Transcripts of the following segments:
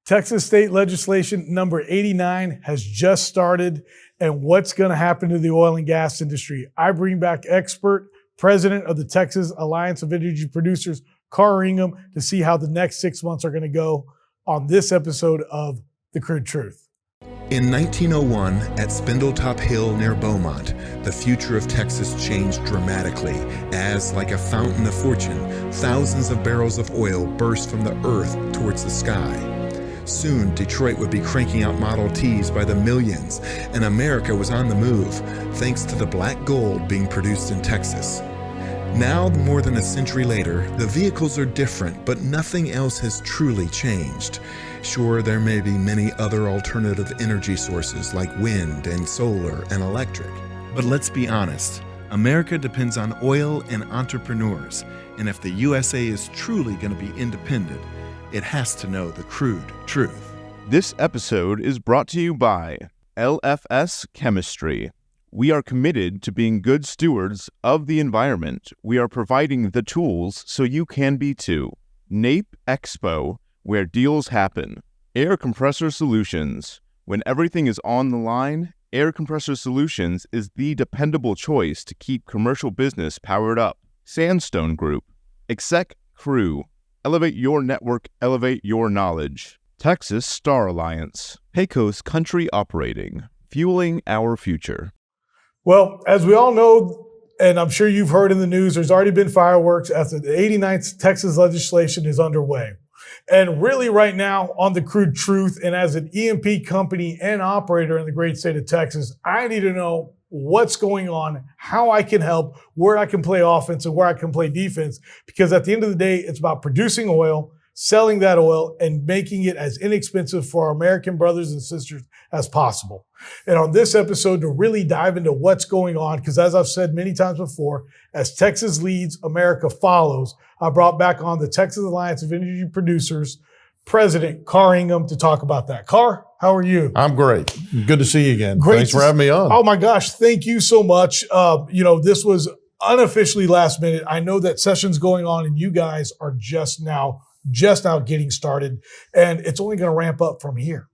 Texas state legislation number 89 has just started, and what's going to happen to the oil and gas industry? I bring back expert, president of the Texas Alliance of Energy Producers, Karr Ingham, to see how the next 6 months are going to go on this episode of The Crude Truth. In 1901, at Spindletop Hill near Beaumont, the future of Texas changed dramatically as, like a fountain of fortune, thousands of barrels of oil burst from the earth towards the sky. Soon, Detroit would be cranking out Model Ts by the millions, and America was on the move, thanks to the black gold being produced in Texas. Now, more than a century later, the vehicles are different, but nothing else has truly changed. Sure, there may be many other alternative energy sources like wind and solar and electric. But let's be honest, America depends on oil and entrepreneurs, and if the USA is truly going to be independent, it has to know the crude truth. This episode is brought to you by LFS Chemistry. We are committed to being good stewards of the environment. We are providing the tools so you can be too. NAPE Expo, where deals happen. Air Compressor Solutions. When everything is on the line, Air Compressor Solutions is the dependable choice to keep commercial business powered up. Sandstone Group. Exec Crew. Elevate your network, elevate your knowledge. Texas Star Alliance. Pecos Country Operating. Fueling our future. Well, as we all know, and I'm sure you've heard in the news, there's already been fireworks as the 89th Texas legislation is underway. And really right now on The Crude Truth, and as an E&P company and operator in the great state of Texas, I need to know what's going on, how I can help, where I can play offense and where I can play defense. Because at the end of the day, it's about producing oil, selling that oil, and making it as inexpensive for our American brothers and sisters as possible. And on this episode, to really dive into what's going on, because as I've said many times before, as Texas leads, America follows, I brought back on the Texas Alliance of Energy Producers, President Karr Ingham, to talk about that. Karr, how are you? I'm great. Good to see you again. Great. Thanks for having me on. Oh my gosh, thank you so much. This was unofficially last minute. I know that session's going on and you guys are just now getting started, and it's only going to ramp up from here.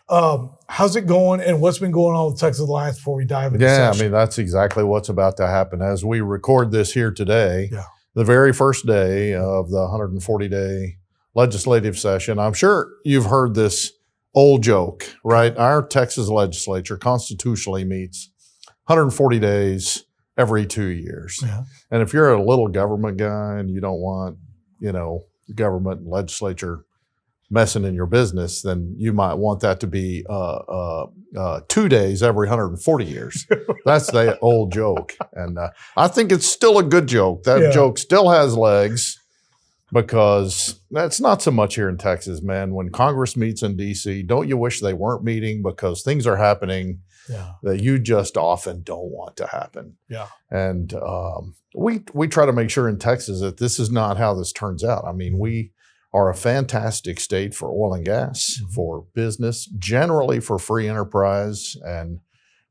How's it going, and what's been going on with Texas Alliance before we dive into session? I mean, that's exactly what's about to happen. As we record this here today, the very first day of the 140-day legislative session, I'm sure you've heard this old joke, right? Our Texas legislature constitutionally meets 140 days every 2 years. Yeah. And if you're a little government guy and you don't want, the government and legislature messing in your business, then you might want that to be 2 days every 140 years. That's the old joke. And I think it's still a good joke. That joke still has legs, because that's not so much here in Texas, man. When Congress meets in D.C., don't you wish they weren't meeting, because things are happening that you just often don't want to happen. Yeah. And we try to make sure in Texas that this is not how this turns out. I mean, we are a fantastic state for oil and gas, for business, generally for free enterprise and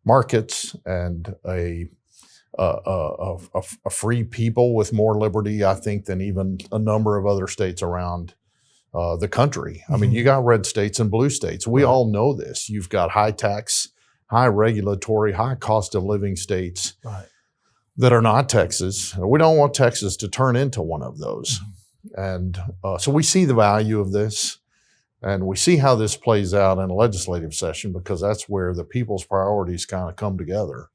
markets, and a free people with more liberty, I think, than even a number of other states around the country. I mean, you got red states and blue states. We all know this. You've got high tax, high regulatory, high cost of living states that are not Texas. We don't want Texas to turn into one of those. And so we see the value of this, and we see how this plays out in a legislative session, because that's where the people's priorities kind of come together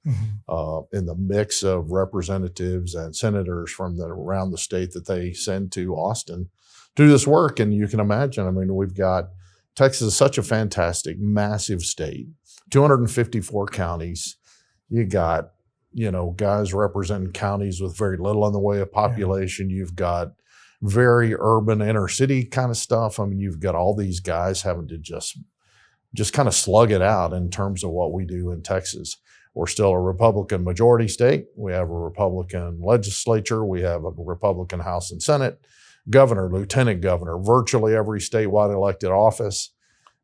in the mix of representatives and senators from around the state that they send to Austin to do this work. And you can imagine, I mean, we've got Texas is such a fantastic, massive state, 254 counties. You got, guys representing counties with very little in the way of population. You've got very urban inner city kind of stuff. I mean, you've got all these guys having to just kind of slug it out in terms of what we do in Texas. We're still a Republican majority state. We have a Republican legislature. We have a Republican House and Senate, governor, lieutenant governor, virtually every statewide elected office.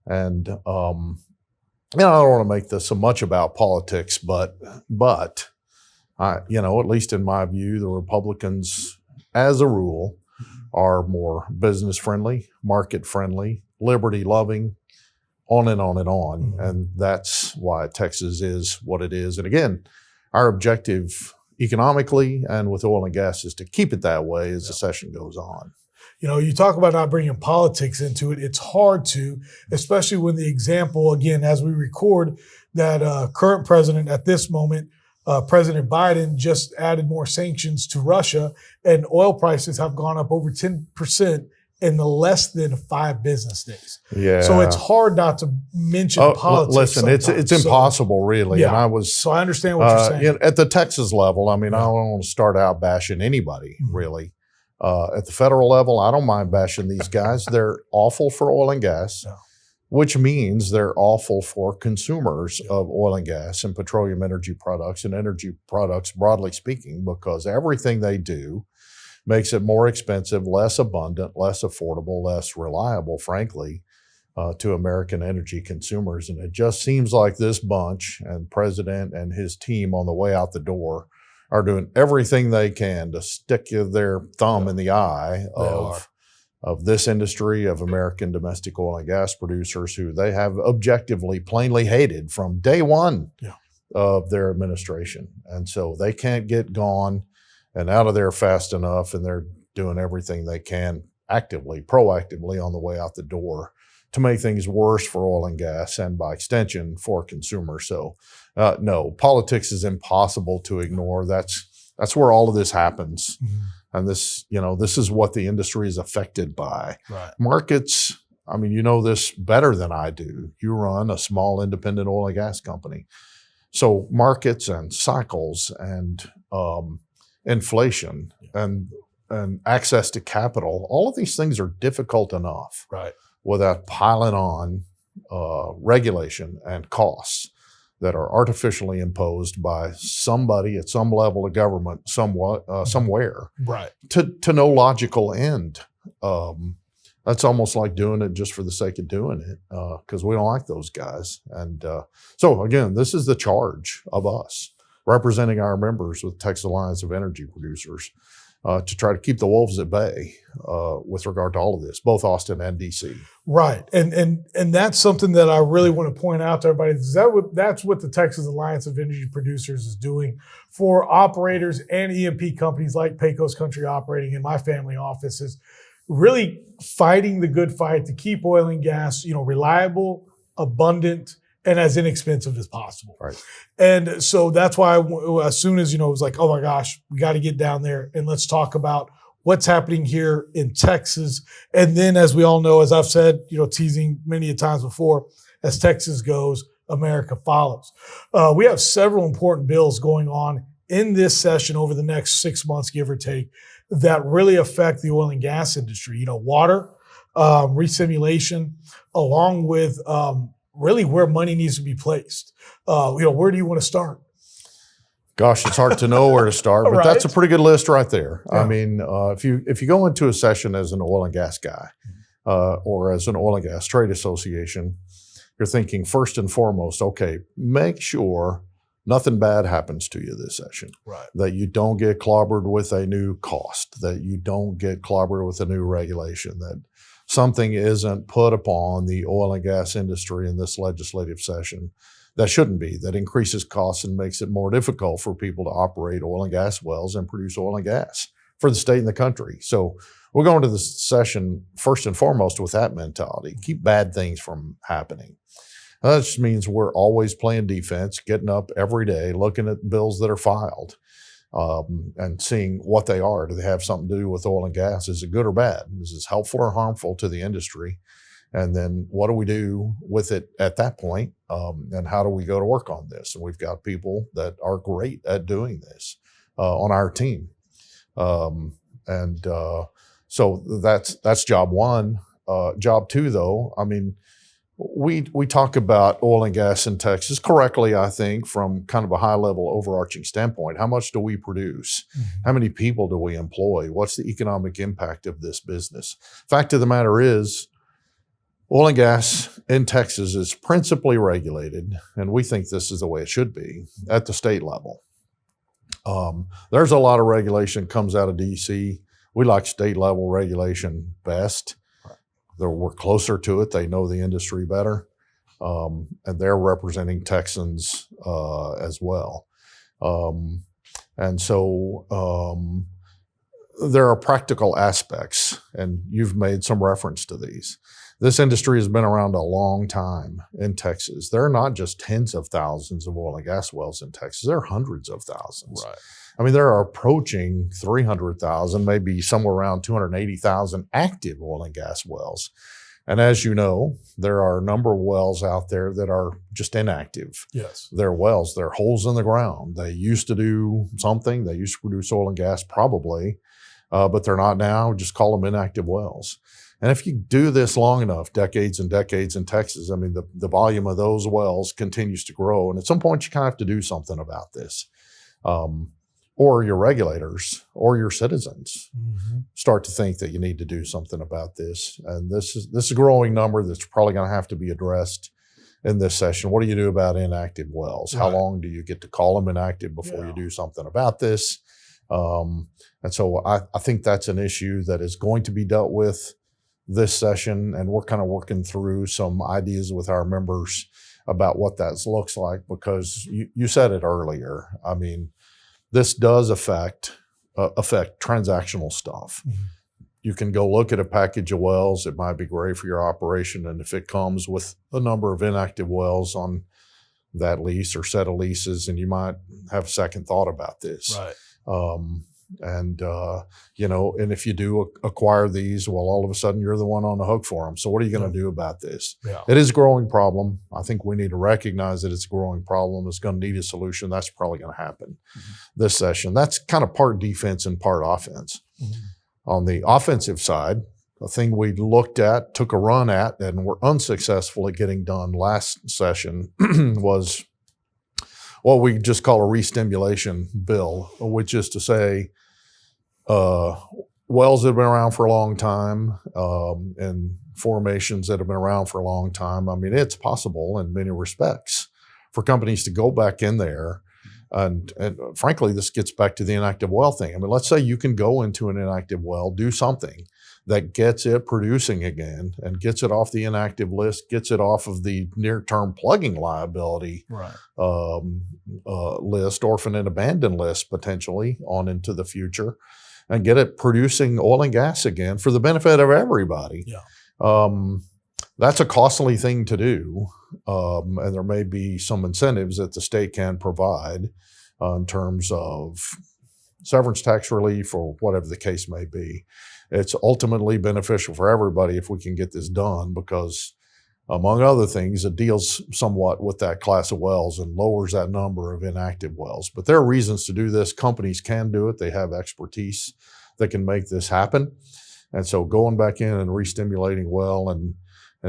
And, I don't want to make this so much about politics, but at least in my view, the Republicans, as a rule, are more business friendly, market friendly, liberty loving, on and on and on. And that's why Texas is what it is. And again, our objective economically and with oil and gas is to keep it that way as the session goes on. You talk about not bringing politics into it. It's hard to, especially when the example, again, as we record, that current president at this moment, President Biden, just added more sanctions to Russia, and oil prices have gone up over 10% in the less than 5 business days. Yeah. So it's hard not to mention politics. Listen, it's impossible, really. Yeah. And So I understand what you're saying. At the Texas level, I mean, I don't want to start out bashing anybody, really. At the federal level, I don't mind bashing these guys. They're awful for oil and gas, which means they're awful for consumers of oil and gas and petroleum energy products and energy products, broadly speaking, because everything they do makes it more expensive, less abundant, less affordable, less reliable, frankly, to American energy consumers. And it just seems like this bunch and President and his team on the way out the door are doing everything they can to stick their thumb in the eye of this industry, of American domestic oil and gas producers who they have objectively, plainly hated from day one of their administration. And so they can't get gone and out of there fast enough, and they're doing everything they can actively, proactively on the way out the door to make things worse for oil and gas and by extension for consumers. So no, politics is impossible to ignore. That's where all of this happens. And this is what the industry is affected by. Right. Markets, I mean, you know this better than I do. You run a small independent oil and gas company. So markets and cycles and inflation and access to capital, all of these things are difficult enough without piling on regulation and costs that are artificially imposed by somebody at some level of government somewhere to no logical end. That's almost like doing it just for the sake of doing it because we don't like those guys. And so again, this is the charge of us representing our members with Texas Alliance of Energy Producers to try to keep the wolves at bay with regard to all of this, both Austin and DC. Right. And that's something that I really want to point out to everybody. That's what the Texas Alliance of Energy Producers is doing for operators and E&P companies like Pecos Country Operating in my family office, is really fighting the good fight to keep oil and gas, reliable, abundant, and as inexpensive as possible. Right. And so that's why as soon as, it was like, oh my gosh, we got to get down there and let's talk about what's happening here in Texas. And then, as we all know, as I've said, teasing many a times before, as Texas goes, America follows. We have several important bills going on in this session over the next 6 months, give or take, that really affect the oil and gas industry. Water, re-stimulation, along with really where money needs to be placed. Where do you want to start? Gosh, it's hard to know where to start, but that's a pretty good list right there. Yeah. I mean, if you go into a session as an oil and gas guy or as an oil and gas trade association, you're thinking first and foremost, okay, make sure nothing bad happens to you this session. Right. That you don't get clobbered with a new cost, that you don't get clobbered with a new regulation, that something isn't put upon the oil and gas industry in this legislative session that shouldn't be, that increases costs and makes it more difficult for people to operate oil and gas wells and produce oil and gas for the state and the country. So we're going to the session first and foremost with that mentality, keep bad things from happening. That just means we're always playing defense, getting up every day, looking at bills that are filed and seeing what they are. Do they have something to do with oil and gas? Is it good or bad? Is this helpful or harmful to the industry? And then what do we do with it at that point? And how do we go to work on this? And we've got people that are great at doing this on our team. So that's job one. Job two, though, I mean, we talk about oil and gas in Texas correctly, I think, from kind of a high level overarching standpoint. How much do we produce? Mm-hmm. How many people do we employ? What's the economic impact of this business? Fact of the matter is, oil and gas in Texas is principally regulated, and we think this is the way it should be, at the state level. There's a lot of regulation comes out of DC. We like state level regulation best. we're closer to it. They know the industry better. And they're representing Texans as well. And so there are practical aspects, and you've made some reference to these. This industry has been around a long time in Texas. There are not just tens of thousands of oil and gas wells in Texas. There are hundreds of thousands. Right. I mean, there are approaching 300,000, maybe somewhere around 280,000 active oil and gas wells. And as you know, there are a number of wells out there that are just inactive. Yes. They're wells, they're holes in the ground. They used to do something. They used to produce oil and gas probably, but they're not now. Just call them inactive wells. And if you do this long enough, decades and decades in Texas, I mean, the volume of those wells continues to grow. And at some point, you kind of have to do something about this. Or your regulators or your citizens start to think that you need to do something about this. And this is a growing number that's probably going to have to be addressed in this session. What do you do about inactive wells? Right. How long do you get to call them inactive before you do something about this? And so I think that's an issue that is going to be dealt with this session. And we're kind of working through some ideas with our members about what that looks like, because you said it earlier. I mean, this does affect transactional stuff. You can go look at a package of wells. It might be great for your operation. And if it comes with a number of inactive wells on that lease or set of leases, and you might have a second thought about this. Right. And if you do acquire these, well, all of a sudden you're the one on the hook for them. So what are you going to do about this? Yeah. It is a growing problem. I think we need to recognize that it's a growing problem. It's going to need a solution. That's probably going to happen this session. That's kind of part defense and part offense. On the offensive side, the thing we looked at, took a run at, and were unsuccessful at getting done last session was what we just call a Re-Stimulation Bill, which is to say wells that have been around for a long time and formations that have been around for a long time. I mean, it's possible in many respects for companies to go back in there. And frankly, this gets back to the inactive well thing. I mean, let's say you can go into an inactive well, do something that gets it producing again and gets it off the inactive list, gets it off of the near-term plugging liability list, orphan and abandoned list potentially on into the future, and get it producing oil and gas again for the benefit of everybody. Yeah. That's a costly thing to do. And there may be some incentives that the state can provide in terms of severance tax relief or whatever the case may be. It's ultimately beneficial for everybody if we can get this done, because among other things, it deals somewhat with that class of wells and lowers that number of inactive wells. But there are reasons to do this. Companies can do it. They have expertise that can make this happen. And so going back in and re-stimulating well and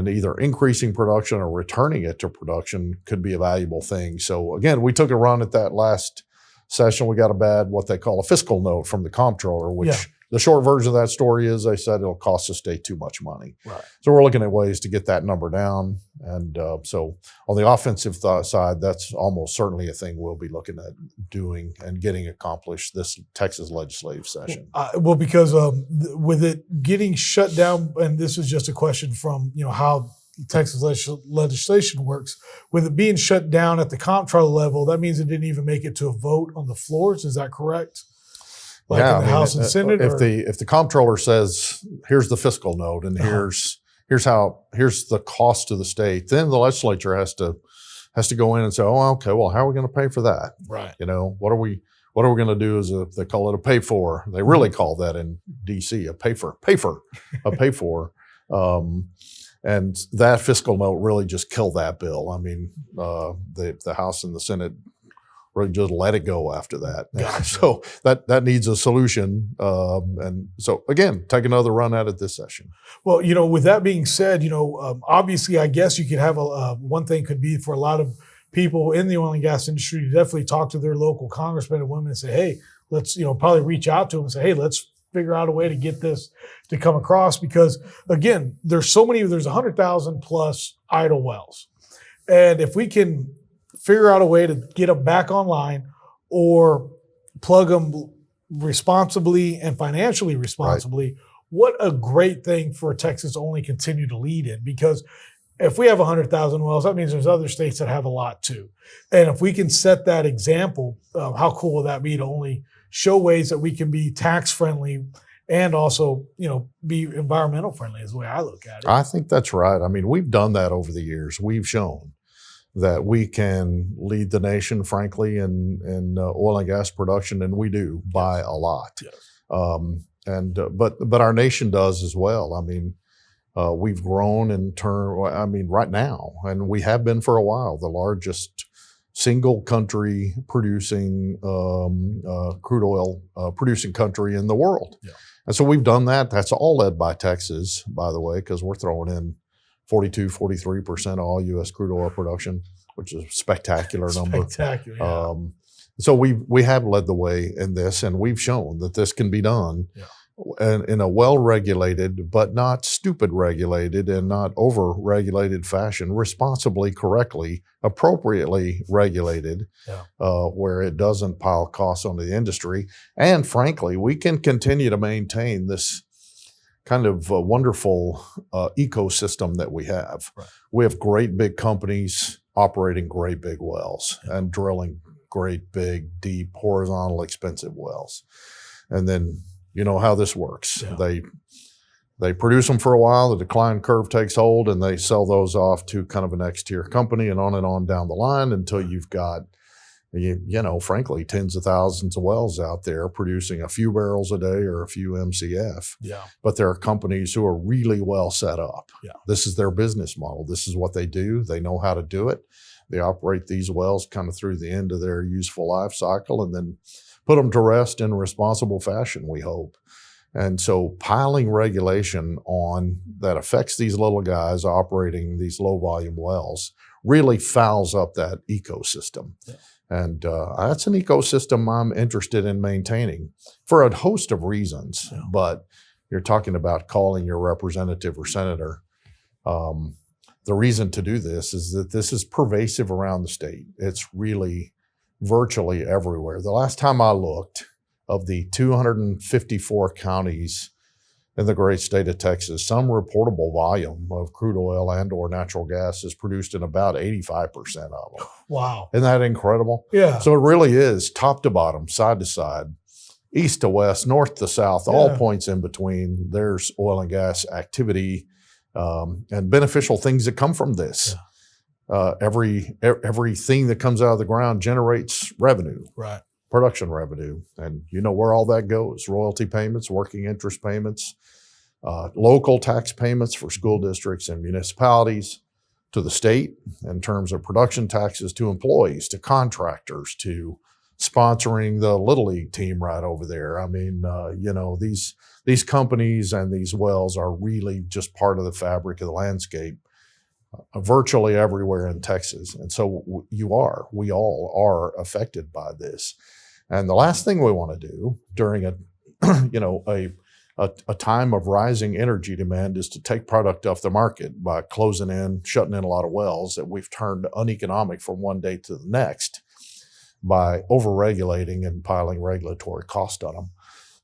either increasing production or returning it to production could be a valuable thing. So again, we took a run at that last session. We got what they call a fiscal note from the comptroller, which the short version of that story is they said it'll cost the state too much money. Right. So we're looking at ways to get that number down. And so on the offensive side, that's almost certainly a thing we'll be looking at doing and getting accomplished this Texas legislative session. Well, because with it getting shut down, and this is just a question from how Texas legislation works, with it being shut down at the comptroller level, that means it didn't even make it to a vote on the floors. Is that correct? Like in the House and Senate? If the comptroller says, here's the fiscal note and here's the cost to the state, then the legislature has to go in and say, oh, okay, well, how are we going to pay for that? Right. What are we going to do they call it a pay for. They really call that in DC a pay for. And that fiscal note really just killed that bill. I mean, the House and the Senate really just let it go after that. Gotcha. So that needs a solution. And so again, take another run at it this session. Well, with that being said, obviously, I guess you could have one thing could be for a lot of people in the oil and gas industry to definitely talk to their local congressmen and women and say, hey, let's, probably reach out to them and say, hey, let's figure out a way to get this to come across, because again, there's 100,000 plus idle wells. And if we can figure out a way to get them back online or plug them responsibly and financially responsibly, what a great thing for Texas to only continue to lead in, because if we have 100,000 wells, that means there's other states that have a lot too. And if we can set that example, how cool will that be to only show ways that we can be tax friendly and also, be environmental friendly is the way I look at it. I think that's right. I mean, we've done that over the years. We've shown that we can lead the nation, frankly, in oil and gas production, and we do by a lot. Yes. But our nation does as well. I mean, we've grown in right now, and we have been for a while, the largest single country producing crude oil producing country in the world. Yeah. And so we've done that. That's all led by Texas, by the way, because we're throwing in 43% of all U.S. crude oil production, which is a spectacular number. Spectacular, yeah. So we have led the way in this, and we've shown that this can be done in a well-regulated, but not stupid regulated and not over-regulated fashion, responsibly, correctly, appropriately regulated, where it doesn't pile costs onto the industry. And frankly, we can continue to maintain this kind of wonderful ecosystem that we have. Right. We have great big companies operating great big wells and drilling great big, deep, horizontal, expensive wells. And then you know how this works. Yeah. They produce them for a while, the decline curve takes hold, and they sell those off to kind of an X-tier company and on down the line until you've got, frankly, tens of thousands of wells out there producing a few barrels a day or a few MCF. Yeah. But there are companies who are really well set up. Yeah. This is their business model. This is what they do. They know how to do it. They operate these wells kind of through the end of their useful life cycle and then put them to rest in a responsible fashion, we hope. And so piling regulation on that affects these little guys operating these low volume wells really fouls up that ecosystem. Yeah. And that's an ecosystem I'm interested in maintaining for a host of reasons. Yeah. But you're talking about calling your representative or senator. The reason to do this is that this is pervasive around the state. It's really virtually everywhere. The last time I looked, of the 254 counties in the great state of Texas, some reportable volume of crude oil and or natural gas is produced in about 85% of them. Wow. Isn't that incredible? Yeah. So it really is top to bottom, side to side, east to west, north to south, all points in between. There's oil and gas activity and beneficial things that come from this. Yeah. Everything that comes out of the ground generates revenue. Right. Production revenue. And you know where all that goes. Royalty payments, working interest payments, local tax payments for school districts and municipalities, to the state in terms of production taxes, to employees, to contractors, to sponsoring the Little League team right over there. I mean, these companies and these wells are really just part of the fabric of the landscape virtually everywhere in Texas. And so we all are affected by this. And the last thing we want to do during a time of rising energy demand is to take product off the market by shutting in a lot of wells that we've turned uneconomic from one day to the next by over-regulating and piling regulatory cost on them.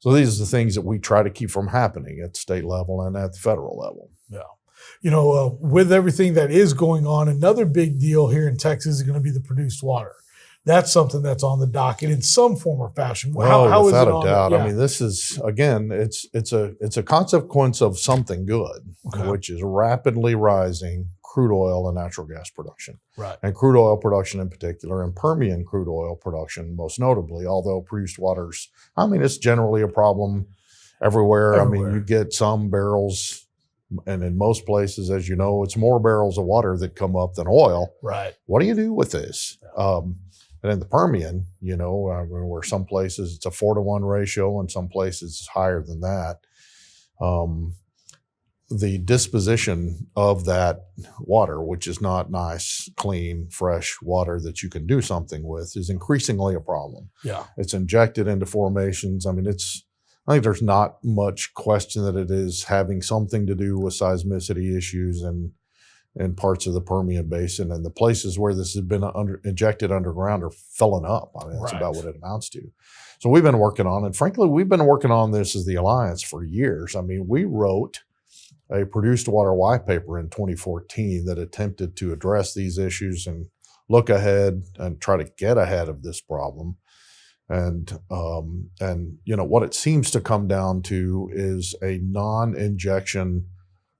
So these are the things that we try to keep from happening at the state level and at the federal level. Yeah. With everything that is going on, another big deal here in Texas is going to be the produced water. That's something that's on the docket in some form or fashion. How without is it a doubt. I mean, this is, again, it's a consequence of something good, which is rapidly rising crude oil and natural gas production. Right. And crude oil production in particular, and Permian crude oil production most notably, although produced waters, it's generally a problem everywhere. I mean, you get some barrels, and in most places, as you know, it's more barrels of water that come up than oil. Right. What do you do with this? And in the Permian, where some places it's a 4-to-1 ratio and some places it's higher than that, the disposition of that water, which is not nice, clean, fresh water that you can do something with, is increasingly a problem. Yeah. It's injected into formations. I think there's not much question that it is having something to do with seismicity issues and in parts of the Permian Basin, and the places where this has been injected underground are filling up. I mean, that's Right. about what it amounts to. So we've been working on it. Frankly, we've been working on this as the Alliance for years. I mean, we wrote a produced water white paper in 2014 that attempted to address these issues and look ahead and try to get ahead of this problem. And you know, what it seems to come down to is a non-injection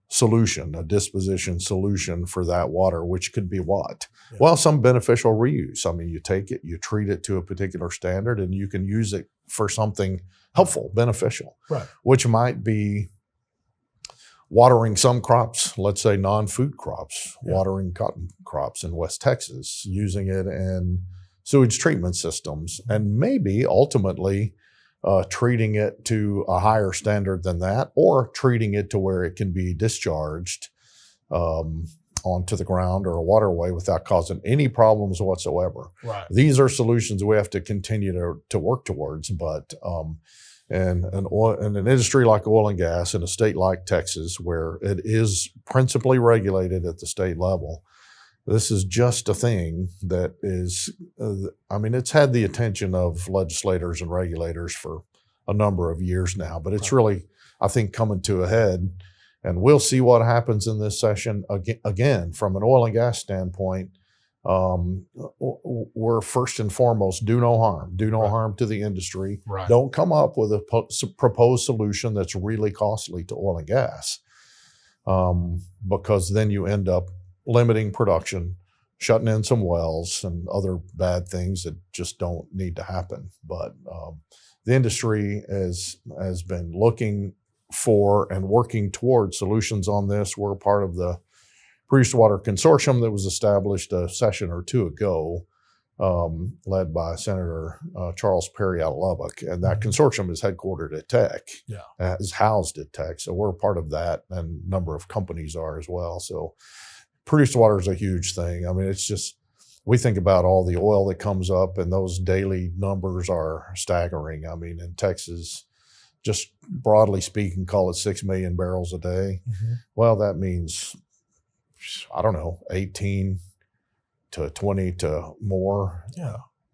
solution, a disposition solution for that water, which could be what? Yeah. Well, some beneficial reuse. I mean, you take it, you treat it to a particular standard, and you can use it for something helpful, beneficial, Right. which might be watering some crops, let's say non-food crops, Yeah. watering cotton crops in West Texas, using it in sewage treatment systems, and maybe ultimately treating it to a higher standard than that, or treating it to where it can be discharged onto the ground or a waterway without causing any problems whatsoever. Right. These are solutions we have to continue to work towards, but in an industry like oil and gas in a state like Texas, where it is principally regulated at the state level, this is just a thing that is, I mean, it's had the attention of legislators and regulators for a number of years now, but it's really, I think, coming to a head. And we'll see what happens in this session. Again, from an oil and gas standpoint, we're first and foremost, do no harm. Do no harm to the industry. Right. Don't come up with a proposed solution that's really costly to oil and gas, because then you end up limiting production, shutting in some wells, and other bad things that just don't need to happen. But the industry has been looking for and working towards solutions on this. We're part of the Produced Water Consortium that was established a session or two ago, led by Senator Charles Perry out of Lubbock. And that consortium is headquartered at Tech, is housed at Tech. So we're part of that, and a number of companies are as well. So produced water is a huge thing. I mean, it's just, we think about all the oil that comes up, and those daily numbers are staggering. I mean, in Texas, just broadly speaking, call it 6 million barrels a day. Mm-hmm. Well, that means, I don't know, 18 to 20 to more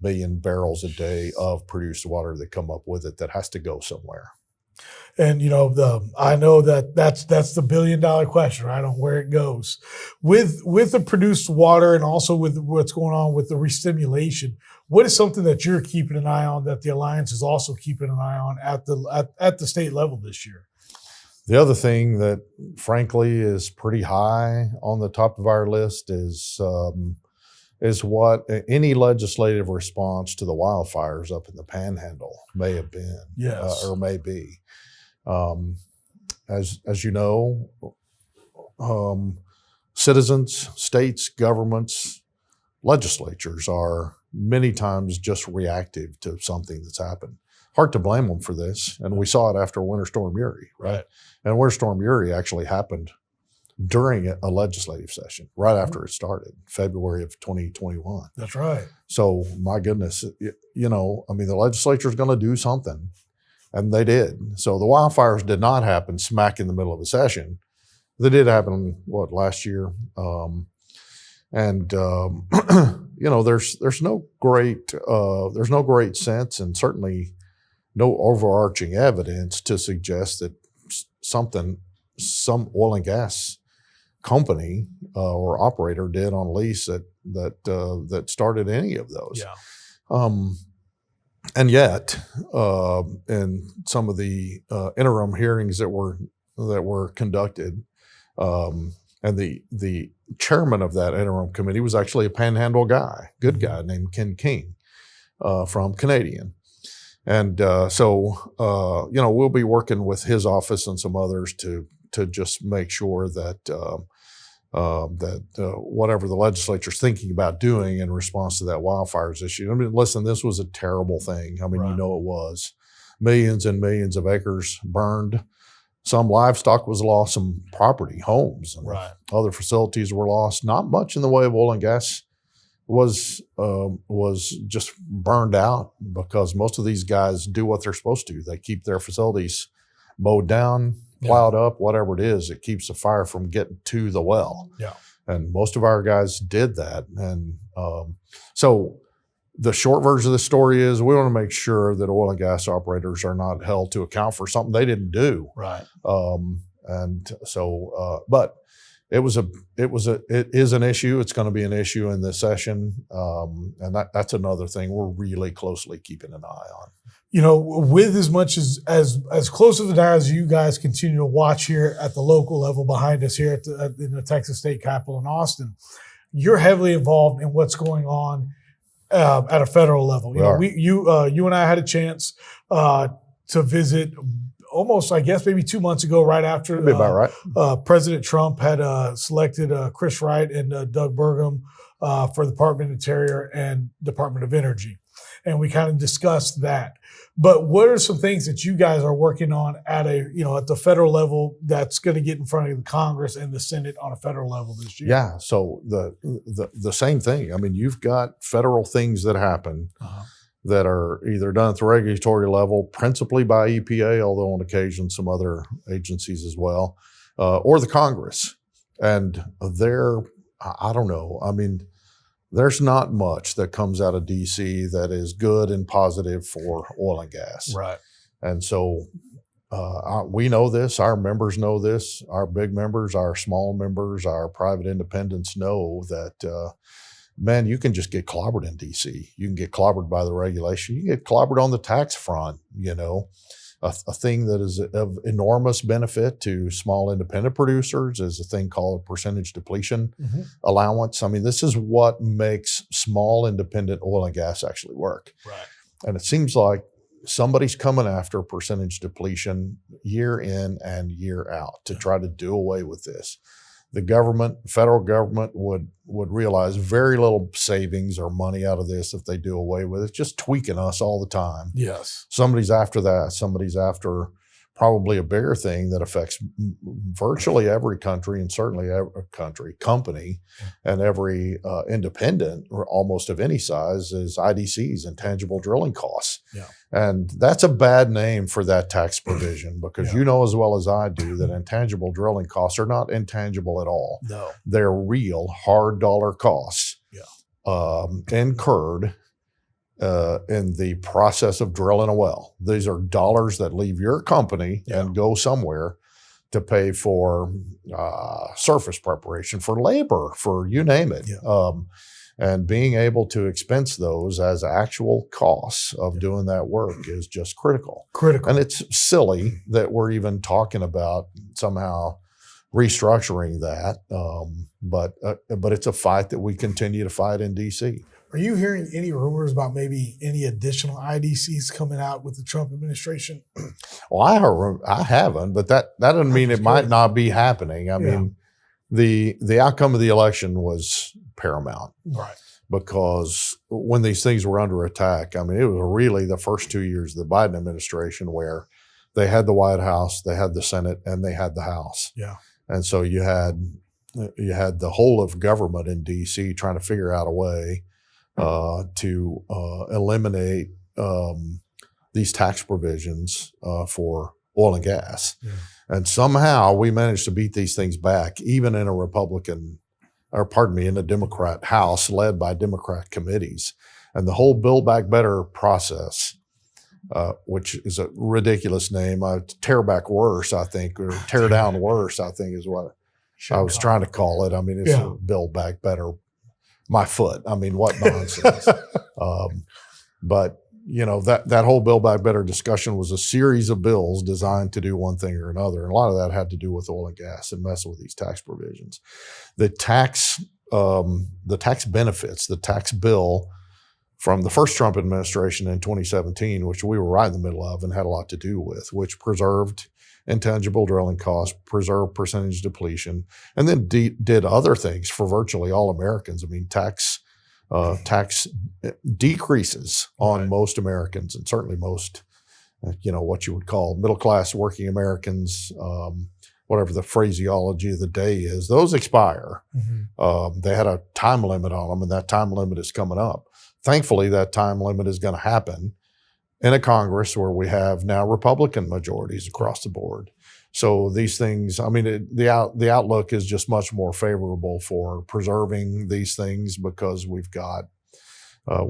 billion barrels a day of produced water that come up with it that has to go somewhere. And, you know, I know that's the $1 billion question, right, on where it goes. With the produced water, and also with what's going on with the re-stimulation, what is something that you're keeping an eye on, that the Alliance is also keeping an eye on at the state level this year? The other thing that, frankly, is pretty high on the top of our list is what any legislative response to the wildfires up in the Panhandle may have been, or may be. As you know, citizens, states, governments, legislatures are many times just reactive to something that's happened. Hard to blame them for this. And we saw it after Winter Storm Uri, right? And Winter Storm Uri actually happened during a legislative session, right after it started, February of 2021. That's right. So my goodness, you know, I mean, the legislature is going to do something, and they did. So the wildfires did not happen smack in the middle of a session. They did happen, last year? You know, there's no great sense, and certainly no overarching evidence to suggest that some oil and gas company or operator did on lease that started any of those. And yet, in some of the interim hearings that were conducted, and the chairman of that interim committee was actually a Panhandle guy, good guy named Ken King, from Canadian. And so you know, we'll be working with his office and some others to just make sure that whatever the legislature's thinking about doing in response to that wildfires issue. I mean, listen, this was a terrible thing. I mean, you know, it was millions and millions of acres burned. Some livestock was lost, some property, homes, and other facilities were lost. Not much in the way of oil and gas was just burned out, because most of these guys do what they're supposed to. They keep their facilities mowed down, plowed up, whatever it is. It keeps the fire from getting to the well. And most of our guys did that. And so the short version of the story is we want to make sure that oil and gas operators are not held to account for something they didn't do. Right. But it is an issue. It's going to be an issue in this session. And that's another thing we're really closely keeping an eye on. With as much as close to the eye as you guys continue to watch here at the local level behind us here in the Texas State Capitol in Austin, you're heavily involved in what's going on at a federal level. You and I had a chance to visit almost, I guess, maybe 2 months ago, right after about right. President Trump had selected Chris Wright and Doug Burgum for the Department of Interior and Department of Energy. And we kind of discussed that. But what are some things that you guys are working on at the federal level that's going to get in front of the Congress and the Senate on a federal level this year? Yeah. So the same thing. I mean, you've got federal things that happen that are either done at the regulatory level, principally by EPA, although on occasion some other agencies as well, or the Congress. And I don't know. I mean, there's not much that comes out of DC that is good and positive for oil and gas. Right. And so we know this, our members know this, our big members, our small members, our private independents know that, man, you can just get clobbered in DC. You can get clobbered by the regulation. You can get clobbered on the tax front, A thing that is of enormous benefit to small independent producers is a thing called percentage depletion allowance. I mean, this is what makes small independent oil and gas actually work. Right. And it seems like somebody's coming after percentage depletion year in and year out to try to do away with this. The federal government would realize very little savings or money out of this if they do away with it. It's just tweaking us all the time. Yes. Somebody's after that. Somebody's after probably a bigger thing that affects virtually every country and certainly every company and every independent or almost of any size is IDCs, intangible drilling costs. Yeah. And that's a bad name for that tax provision because you know as well as I do that intangible drilling costs are not intangible at all. No. They're real hard dollar costs incurred in the process of drilling a well. These are dollars that leave your company and go somewhere to pay for surface preparation, for labor, for you name it. And being able to expense those as actual costs of doing that work is just critical. And it's silly that we're even talking about somehow restructuring that, but it's a fight that we continue to fight in DC. Are you hearing any rumors about maybe any additional IDCs coming out with the Trump administration? Well, I haven't, but that doesn't mean it might not be happening. I mean, the outcome of the election was paramount. Right. Because when these things were under attack, I mean, it was really the first 2 years of the Biden administration where they had the White House, they had the Senate, and they had the House. Yeah. And so you had the whole of government in DC trying to figure out a way to eliminate these tax provisions for oil and gas. Yeah. And somehow we managed to beat these things back, even in in a Democrat House led by Democrat committees. And the whole Build Back Better process, which is a ridiculous name, Tear Back Worse, I think, or Tear Down Worse, I think is what I was trying to call it. I mean, it's a Build Back Better. My foot. I mean, what nonsense. But that whole Build Back Better discussion was a series of bills designed to do one thing or another. And a lot of that had to do with oil and gas and messing with these tax provisions. The tax benefits, the tax bill from the first Trump administration in 2017, which we were right in the middle of and had a lot to do with, which preserved intangible drilling costs, preserved percentage depletion, and then did other things for virtually all Americans. I mean, tax decreases on most Americans, and certainly most, what you would call middle-class working Americans, whatever the phraseology of the day is, those expire. Mm-hmm. They had a time limit on them, and that time limit is coming up. Thankfully, that time limit is going to happen in a Congress where we have now Republican majorities across the board. So these things, I mean, the outlook is just much more favorable for preserving these things because we've got a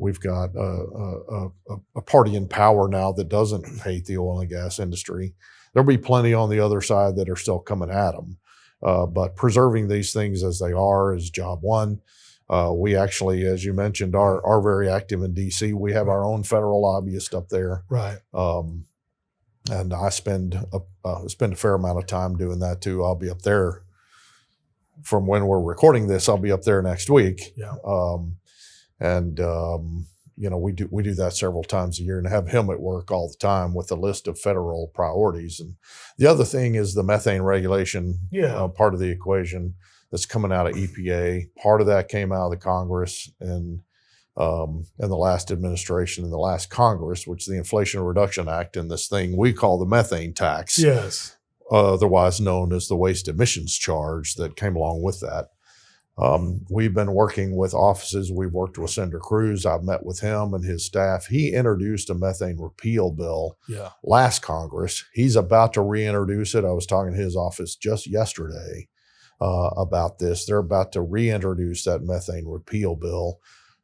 party in power now that doesn't hate the oil and gas industry. There'll be plenty on the other side that are still coming at them. But preserving these things as they are is job one. We actually, as you mentioned, are very active in D.C. We have our own federal lobbyist up there. Right. And I spend a fair amount of time doing that too. I'll be up there from when we're recording this. I'll be up there next week. Yeah. We do that several times a year and have him at work all the time with a list of federal priorities. And the other thing is the methane regulation part of the equation that's coming out of EPA. Part of that came out of the Congress and the last administration and the last Congress, which is the Inflation Reduction Act, and this thing we call the methane tax, yes, otherwise known as the waste emissions charge that came along with that. We've been working with offices. We've worked with Senator Cruz. I've met with him and his staff. He introduced a methane repeal bill last Congress. He's about to reintroduce it. I was talking to his office just yesterday about this. They're about to reintroduce that methane repeal bill.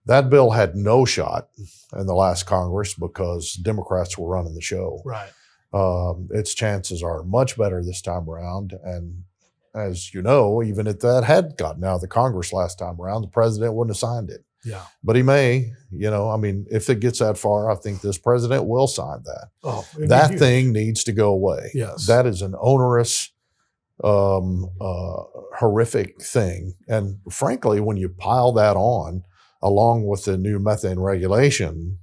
That bill had no shot in the last Congress because Democrats were running the show. Right. Its chances are much better this time around. And as you know, even if that had gotten out of the Congress last time around, the president wouldn't have signed it. Yeah. But he may, if it gets that far, I think this president will sign that. Oh, that thing needs to go away. Yes. That is an onerous, horrific thing. And frankly, when you pile that on, along with the new methane regulation,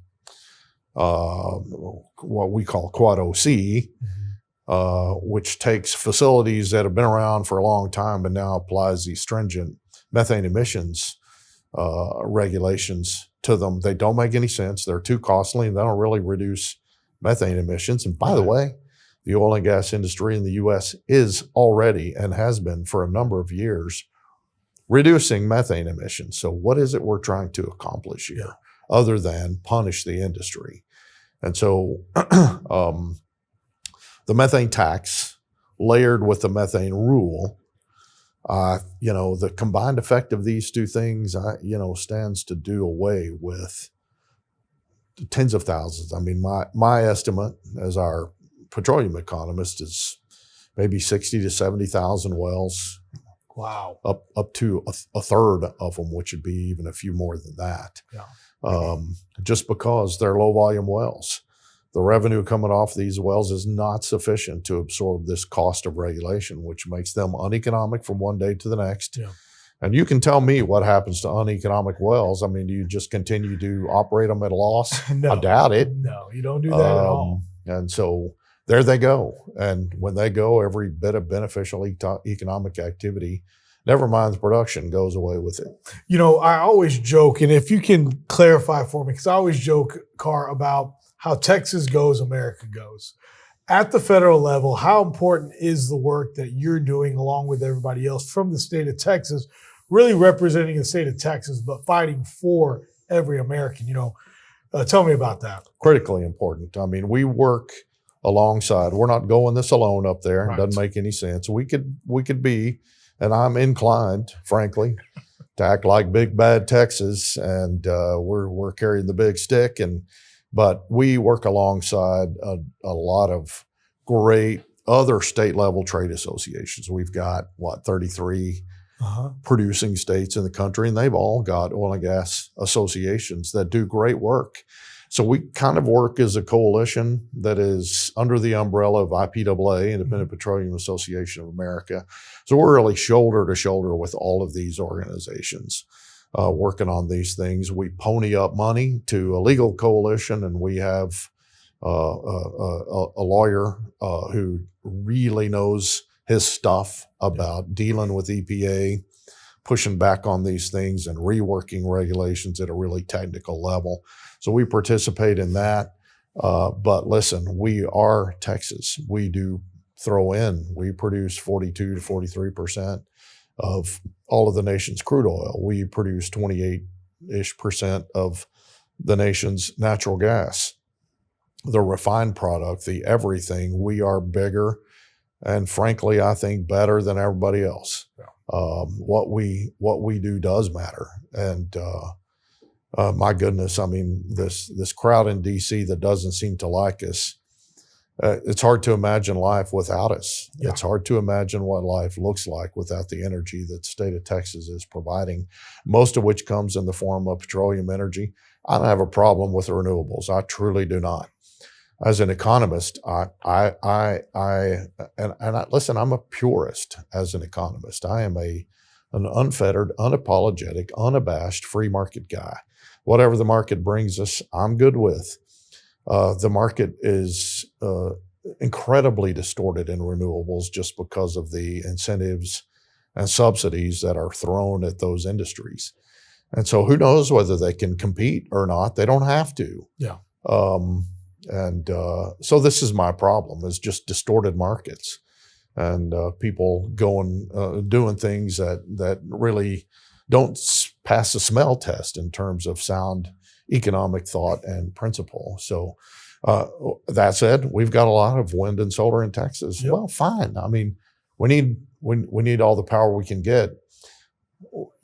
what we call Quad OC, which takes facilities that have been around for a long time and now applies these stringent methane emissions regulations to them. They don't make any sense. They're too costly and they don't really reduce methane emissions. And by the way, the oil and gas industry in the U.S. is already and has been for a number of years reducing methane emissions. So what is it we're trying to accomplish here other than punish the industry? And so the methane tax layered with the methane rule, the combined effect of these two things, stands to do away with tens of thousands. I mean, my estimate as our petroleum economist is maybe 60 to 70,000 wells. Wow. Up to a third of them, which would be even a few more than that. Yeah. Just because they're low volume wells. The revenue coming off these wells is not sufficient to absorb this cost of regulation, which makes them uneconomic from one day to the next. Yeah. And you can tell me what happens to uneconomic wells. I mean, do you just continue to operate them at a loss? No. I doubt it. No, you don't do that at all. And so there they go. And when they go, every bit of beneficial economic activity, never mind the production, goes away with it. I always joke, and if you can clarify for me, because I always joke, Karr, about how Texas goes, America goes. At the federal level, how important is the work that you're doing along with everybody else from the state of Texas, really representing the state of Texas, but fighting for every American? Tell me about that. Critically important. I mean, we work alongside. We're not going this alone up there. Right. It doesn't make any sense. We could be, and I'm inclined, frankly, to act like big bad Texas, and we're carrying the big stick. But we work alongside a lot of great other state level trade associations. We've got 33 producing states in the country, and they've all got oil and gas associations that do great work. So we kind of work as a coalition that is under the umbrella of IPAA, Independent Petroleum Association of America. So we're really shoulder to shoulder with all of these organizations working on these things. We pony up money to a legal coalition, and we have a lawyer who really knows his stuff about dealing with EPA, pushing back on these things and reworking regulations at a really technical level. So we participate in that. But listen, we are Texas. We do we produce 42 to 43% of all of the nation's crude oil. We produce 28-ish% of the nation's natural gas. The refined product, the everything, we are bigger and frankly, I think better than everybody else. Yeah. What we do does matter, and my goodness, I mean, this crowd in D.C. that doesn't seem to like us. It's hard to imagine life without us. Yeah. It's hard to imagine what life looks like without the energy that the state of Texas is providing, most of which comes in the form of petroleum energy. I don't have a problem with renewables. I truly do not. As an economist, listen, I'm a purist as an economist. I am an unfettered, unapologetic, unabashed free market guy. Whatever the market brings us, I'm good with. The market is incredibly distorted in renewables just because of the incentives and subsidies that are thrown at those industries. And so who knows whether they can compete or not? They don't have to. Yeah. So this is my problem, is just distorted markets and people doing things that really don't pass the smell test in terms of sound economic thought and principle. So that said, we've got a lot of wind and solar in Texas. Yep. Well, fine. I mean, we need all the power we can get.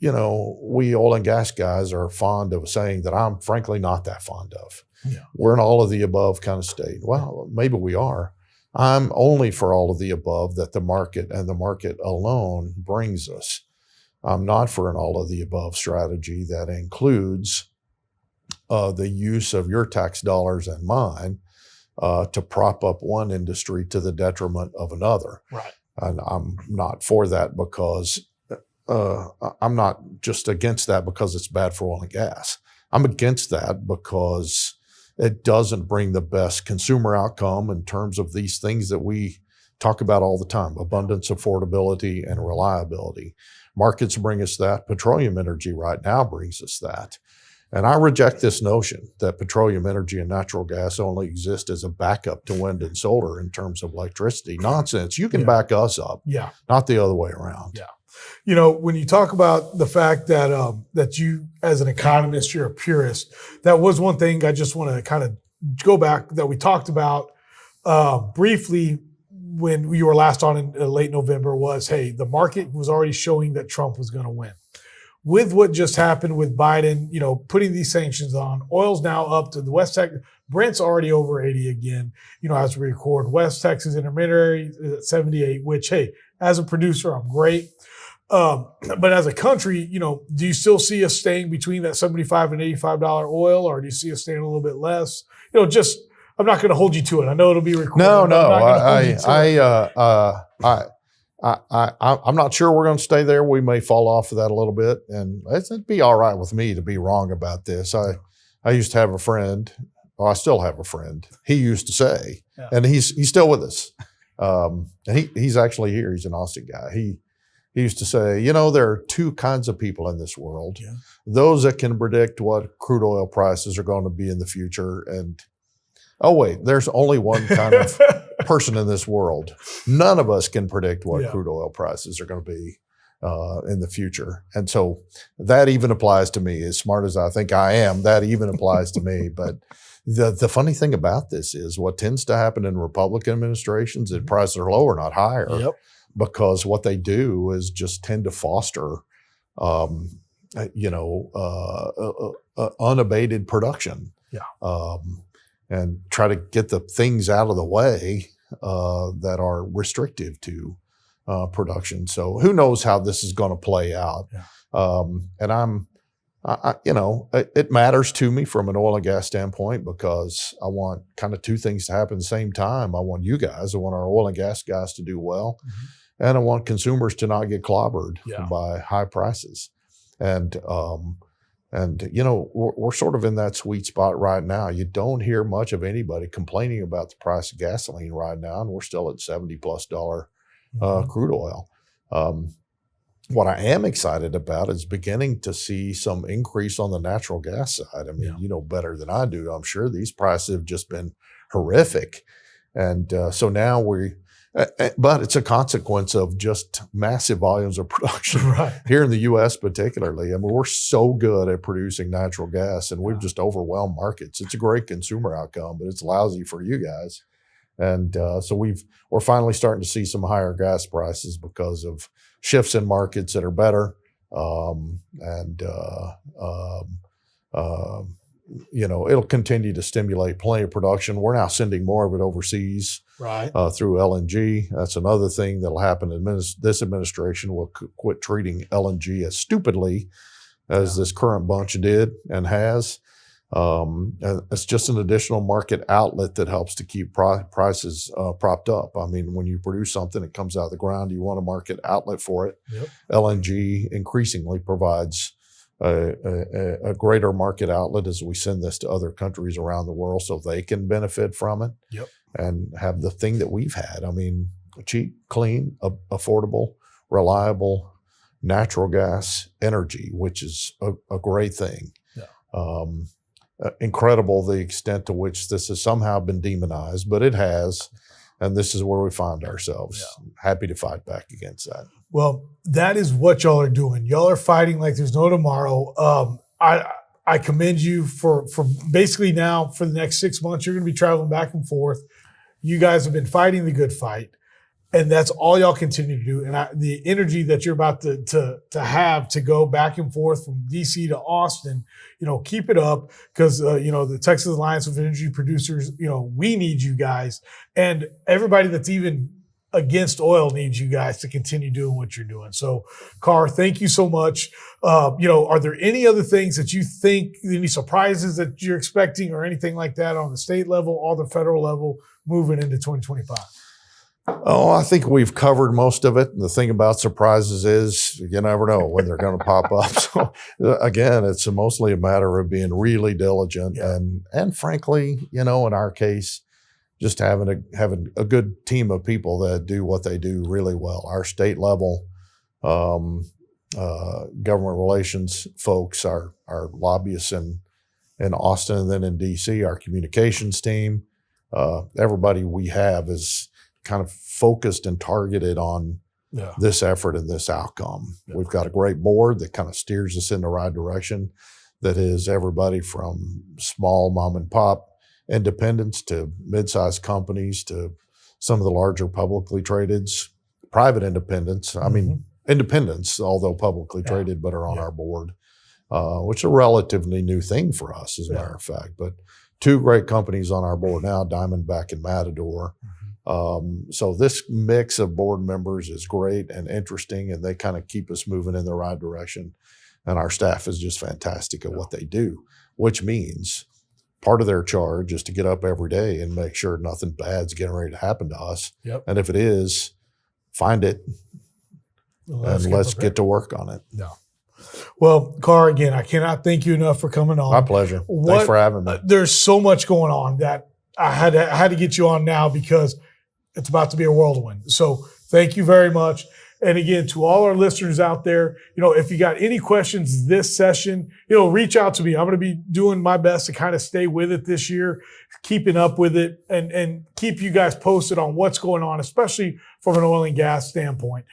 You know, we oil and gas guys are fond of saying that I'm frankly not that fond of. Yeah. We're an all of the above kind of state. Well, maybe we are. I'm only for all of the above that the market and the market alone brings us. I'm not for an all of the above strategy that includes the use of your tax dollars and mine to prop up one industry to the detriment of another. Right. And I'm not for that because I'm not just against that because it's bad for oil and gas. I'm against that because it doesn't bring the best consumer outcome in terms of these things that we talk about all the time: abundance, affordability, and reliability. Markets bring us that. Petroleum energy right now brings us that. And I reject this notion that petroleum energy and natural gas only exist as a backup to wind and solar in terms of electricity. Nonsense. You can back us up, not the other way around. Yeah. You know, when you talk about the fact that that you, as an economist, you're a purist, that was one thing I just want to kind of go back that we talked about briefly when you were last on in late November was, hey, the market was already showing that Trump was going to win. With what just happened with Biden, you know, putting these sanctions on, oil's now up to the West Texas. Brent's already over 80 again, you know, as we record. West Texas Intermediary is at 78, which, hey, as a producer, I'm great. But as a country, you know, do you still see us staying between that $75 and $85 oil, or do you see us staying a little bit less? You know, just, I'm not going to hold you to it. I know it'll be recorded. I'm not sure we're going to stay there. We may fall off of that a little bit, and it'd be all right with me to be wrong about this. I used to have a friend, or I still have a friend. He used to say, and he's still with us. And he's actually here. He's an Austin guy. He used to say, you know, there are two kinds of people in this world. Yeah. Those that can predict what crude oil prices are going to be in the future, and oh wait, there's only one kind of person in this world. None of us can predict what crude oil prices are going to be in the future. And so that even applies to me. As smart as I think I am, that even applies to me. But the funny thing about this is what tends to happen in Republican administrations is prices are lower, not higher. Yep. Because what they do is just tend to foster, unabated production. Yeah. And try to get the things out of the way that are restrictive to production. So who knows how this is going to play out? Yeah. And it matters to me from an oil and gas standpoint because I want kind of two things to happen at the same time. I want you guys, I want our oil and gas guys to do well, and I want consumers to not get clobbered by high prices. And you know, we're sort of in that sweet spot right now. You don't hear much of anybody complaining about the price of gasoline right now, and we're still at $70+ crude oil. What I am excited about is beginning to see some increase on the natural gas side. I mean, you know better than I do, I'm sure. These prices have just been horrific. And so now but it's a consequence of just massive volumes of production here in the U.S. particularly. I mean, we're so good at producing natural gas, and we've just overwhelmed markets. It's a great consumer outcome, but it's lousy for you guys. And so we're finally starting to see some higher gas prices because of shifts in markets that are better. It'll continue to stimulate plenty of production. We're now sending more of it overseas, Right. Through LNG. That's another thing that'll happen. This administration will quit treating LNG as stupidly as this current bunch did and has. And it's just an additional market outlet that helps to keep prices propped up. I mean, when you produce something, it comes out of the ground, you want a market outlet for it. Yep. LNG increasingly provides a greater market outlet as we send this to other countries around the world so they can benefit from it. Yep. And have the thing that we've had. I mean, cheap, clean, affordable, reliable natural gas energy, which is a great thing. Yeah. Incredible the extent to which this has somehow been demonized, but it has. And this is where we find ourselves. Yeah. Happy to fight back against that. Well, that is what y'all are doing. Y'all are fighting like there's no tomorrow. I commend you for basically now for the next 6 months, you're going to be traveling back and forth. You guys have been fighting the good fight, and that's all y'all continue to do. And the energy that you're about to have to go back and forth from DC to Austin, keep it up because, the Texas Alliance of Energy Producers, we need you guys, and everybody that's even against oil needs you guys to continue doing what you're doing. So, Karr, thank you so much. Are there any other things that you think, any surprises that you're expecting or anything like that on the state level or the federal level moving into 2025? Oh, I think we've covered most of it. And the thing about surprises is you never know when they're going to pop up. So again, it's mostly a matter of being really diligent and frankly, in our case, just having a good team of people that do what they do really well. Our state level government relations folks, our lobbyists in Austin and then in DC, our communications team, everybody we have is kind of focused and targeted on this effort and this outcome. Yeah. We've got a great board that kind of steers us in the right direction. That is everybody from small mom and pop independents to mid-sized companies to some of the larger publicly traded, private independents. I mean, independents, although publicly traded, but are on our board, which is a relatively new thing for us, as a matter of fact. But two great companies on our board now, Diamondback and Matador. So this mix of board members is great and interesting, and they kind of keep us moving in the right direction. And our staff is just fantastic at what they do, which means part of their charge is to get up every day and make sure nothing bad's getting ready to happen to us. Yep. And if it is, find it and let's get to work on it. No. Well, Karr, again, I cannot thank you enough for coming on. My pleasure. Thanks for having me. There's so much going on that I had to get you on now because it's about to be a whirlwind. So thank you very much. And again, to all our listeners out there, if you got any questions this session, reach out to me. I'm going to be doing my best to kind of stay with it this year, keeping up with it and keep you guys posted on what's going on, especially from an oil and gas standpoint.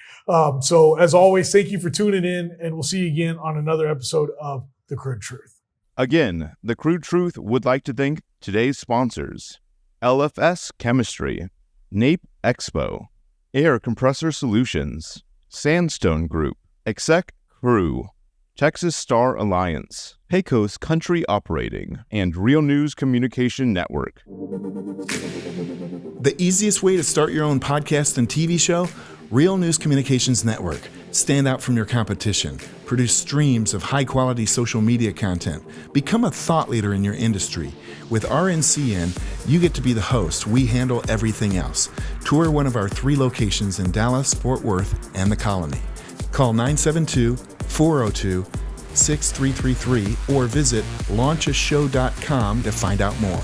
So as always, thank you for tuning in, and we'll see you again on another episode of The Crude Truth. Again, The Crude Truth would like to thank today's sponsors: LFS Chemistry, NAPE Expo, Air Compressor Solutions, Sandstone Group, Exec Crew, Texas Star Alliance, Pecos Country Operating, and Real News Communication Network. The easiest way to start your own podcast and TV show? Real News Communications Network. Stand out from your competition. Produce streams of high-quality social media content. Become a thought leader in your industry. With RNCN, you get to be the host. We handle everything else. Tour one of our 3 locations in Dallas, Fort Worth, and the Colony. Call 972-402-6333 or visit launchashow.com to find out more.